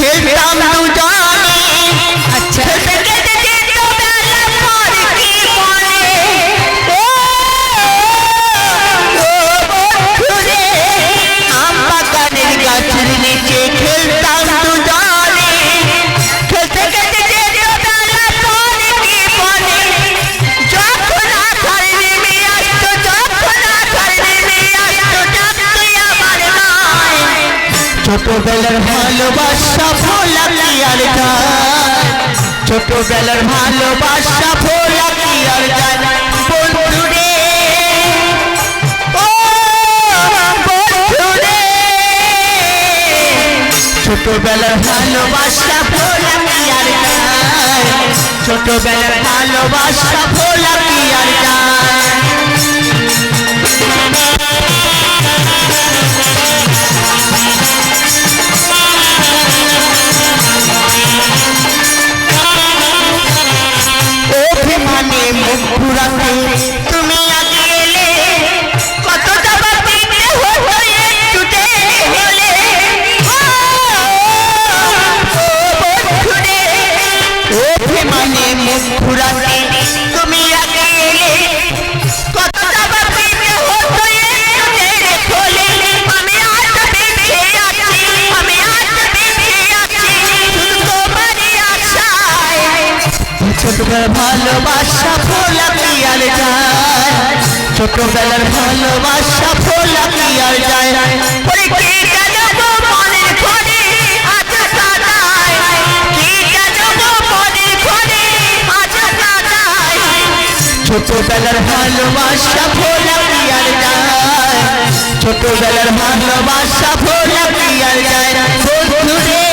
খেলতাম দুজনে আচ্ছা গাছের নিচে খেলতাম দুজনে খেলতে খেলতে যেত বেলা পরে কি বলে যখন আধার নেমে আসতো যখন আধার নেমে আসতো ডাকতুই আমার নয় ছোটবেলার ভালোবাসা ভোলা কি আর যায় ছোটবেলার ভালোবাসা ভোলা কি আর যায় বন্ধু রে ছোটবেলার ভালোবাসা ভোলা কি আর যায় ছোটবেলার ভালোবাসা ভোলা কি আর যায় অভিমানে মুখ ঘুরাতে তুমি আগে এলে কত জবাব দিতে হতো একটু দেরি হলে অভিমানে মুখ ঘুরাতে তুমি আগে এলে কত জবাব দিতে হতো একটু দেরি হলে আমি আজ বেঁচে আছি আমি আজ বেঁচে আছি শুধু তোমারই আশায় ছোটবেলার ভালোবাসা ভোলা কি আর যায় ছোটবেলার ভালোবাসা ভোলা কি আর যায় কি কেন গো মনের ঘরে আজ কাঁদায় কি কেন গো মনের ঘরে আজ কাঁদায় ছোটবেলার ভালোবাসা ভোলা কি আর যায় ছোটবেলার ভালোবাসা ভোলা কি আর যায় বন্ধু রে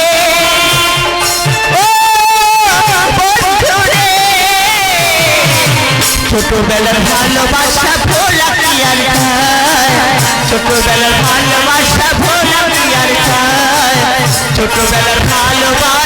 ছোটবেলার ভালোবাসা ভোলা কি আর যায় ছোটবেলার ভালোবাসা ভোলা কি আর যায় ছোটবেলার ভালোবাসা